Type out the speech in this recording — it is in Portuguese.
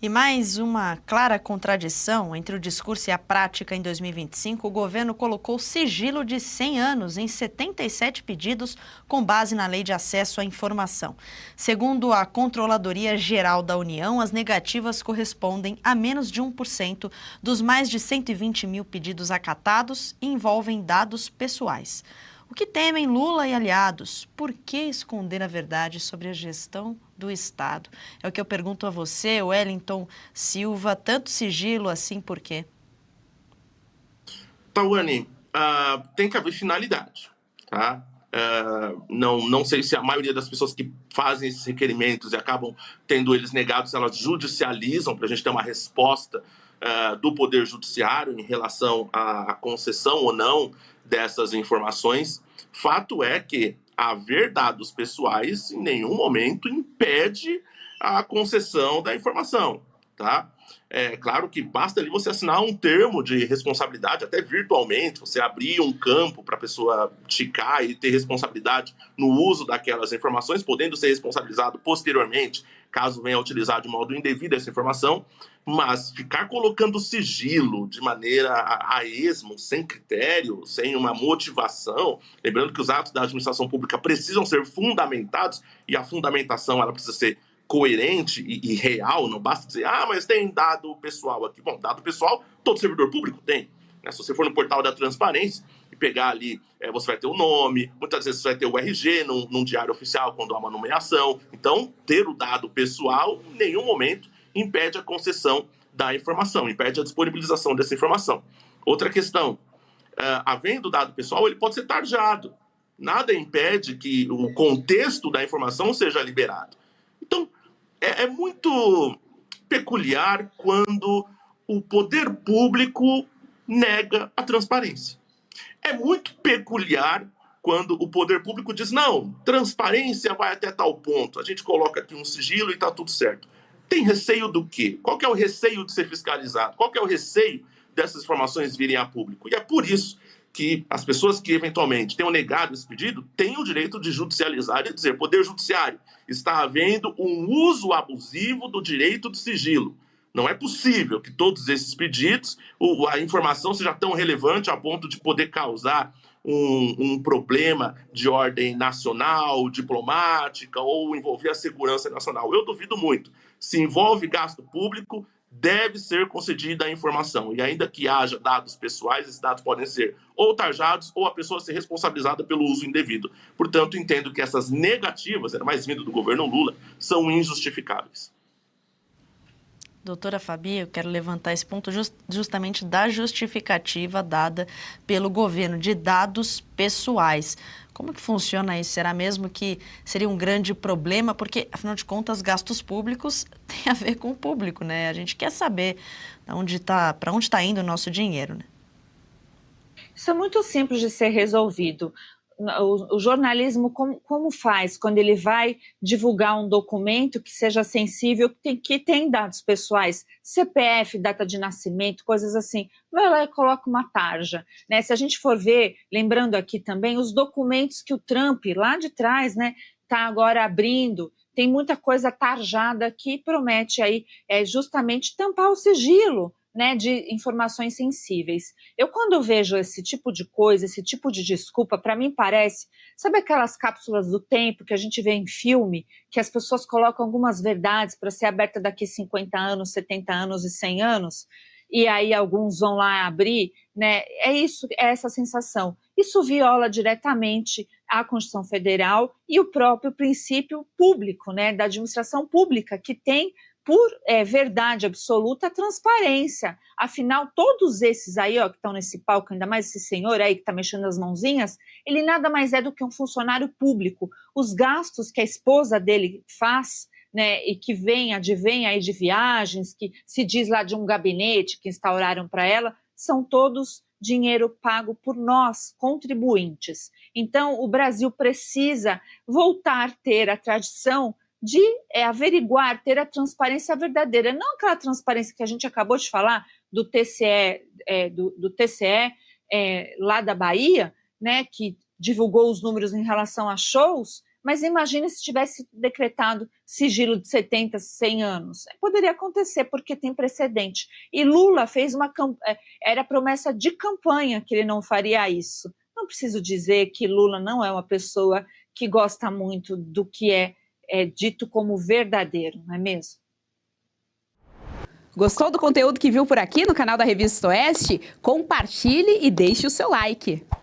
E mais uma clara contradição entre o discurso e a prática em 2025, o governo colocou sigilo de 100 anos em 77 pedidos com base na Lei de Acesso à Informação. Segundo a Controladoria Geral da União, as negativas correspondem a menos de 1% dos mais de 120 mil pedidos acatados e envolvem dados pessoais. O que temem Lula e aliados? Por que esconder a verdade sobre a gestão do Estado? É o que eu pergunto a você, Wellington Silva. Tanto sigilo assim, por quê? Tawane, tem que haver finalidade, tá? Não sei se a maioria das pessoas que fazem esses requerimentos e acabam tendo eles negados, elas judicializam para a gente ter uma resposta do Poder Judiciário em relação à concessão ou não dessas informações. Fato é que haver dados pessoais em nenhum momento impede a concessão da informação, tá? É claro que basta ali você assinar um termo de responsabilidade, até virtualmente, você abrir um campo para a pessoa ticar e ter responsabilidade no uso daquelas informações, podendo ser responsabilizado posteriormente, caso venha a utilizar de modo indevido essa informação, mas ficar colocando sigilo de maneira a esmo, sem critério, sem uma motivação, lembrando que os atos da administração pública precisam ser fundamentados e a fundamentação ela precisa ser coerente e real, não basta dizer, mas tem dado pessoal aqui. Bom, dado pessoal, todo servidor público tem. Né? Se você for no portal da transparência e pegar ali, você vai ter o nome, muitas vezes você vai ter o RG num diário oficial quando há uma nomeação. Então, ter o dado pessoal, em nenhum momento, impede a concessão da informação, impede a disponibilização dessa informação. Outra questão, havendo dado pessoal, ele pode ser tarjado. Nada impede que o contexto da informação seja liberado. Então, é muito peculiar quando o poder público nega a transparência. É muito peculiar quando o poder público diz, não, transparência vai até tal ponto, a gente coloca aqui um sigilo e está tudo certo. Tem receio do quê? Qual que é o receio de ser fiscalizado? Qual que é o receio dessas informações virem a público? E é por isso que as pessoas que eventualmente tenham negado esse pedido têm o direito de judicializar e dizer, Poder Judiciário, está havendo um uso abusivo do direito de sigilo. Não é possível que todos esses pedidos, a informação seja tão relevante a ponto de poder causar um problema de ordem nacional, diplomática ou envolver a segurança nacional. Eu duvido muito. Se envolve gasto público, deve ser concedida a informação. E ainda que haja dados pessoais, esses dados podem ser ou tarjados ou a pessoa ser responsabilizada pelo uso indevido. Portanto, entendo que essas negativas, era mais vindo do governo Lula, são injustificáveis. Doutora Fabi, eu quero levantar esse ponto justamente da justificativa dada pelo governo de dados pessoais. Como que funciona isso? Será mesmo que seria um grande problema? Porque, afinal de contas, gastos públicos têm a ver com o público, né? A gente quer saber para onde está indo o nosso dinheiro, né? Isso é muito simples de ser resolvido. O jornalismo, como faz quando ele vai divulgar um documento que seja sensível, que tem dados pessoais, CPF, data de nascimento, coisas assim, vai lá e coloca uma tarja. Né? Se a gente for ver, lembrando aqui também, os documentos que o Trump, lá de trás, né, está agora abrindo, tem muita coisa tarjada que promete aí justamente tampar o sigilo, né, de informações sensíveis. Eu, quando vejo esse tipo de coisa, esse tipo de desculpa, para mim parece, sabe aquelas cápsulas do tempo que a gente vê em filme, que as pessoas colocam algumas verdades para ser aberta daqui 50 anos, 70 anos e 100 anos, e aí alguns vão lá abrir, né? É isso, é essa sensação. Isso viola diretamente a Constituição Federal e o próprio princípio público, né, da administração pública, que tem por verdade absoluta a transparência. Afinal, todos esses aí, ó, que estão nesse palco, ainda mais esse senhor aí que está mexendo as mãozinhas, ele nada mais é do que um funcionário público. Os gastos que a esposa dele faz, né, e que advém aí de viagens, que se diz lá de um gabinete que instauraram para ela, são todos dinheiro pago por nós, contribuintes. Então, o Brasil precisa voltar a ter a tradição de averiguar, ter a transparência verdadeira, não aquela transparência que a gente acabou de falar do TCE, do TCE lá da Bahia, né, que divulgou os números em relação a shows, Mas imagine se tivesse decretado sigilo de 70, 100 anos. Poderia acontecer, porque tem precedente. E Lula fez era promessa de campanha que ele não faria isso. Não preciso dizer que Lula não é uma pessoa que gosta muito do que é dito como verdadeiro, não é mesmo? Gostou do conteúdo que viu por aqui no canal da Revista Oeste? Compartilhe e deixe o seu like.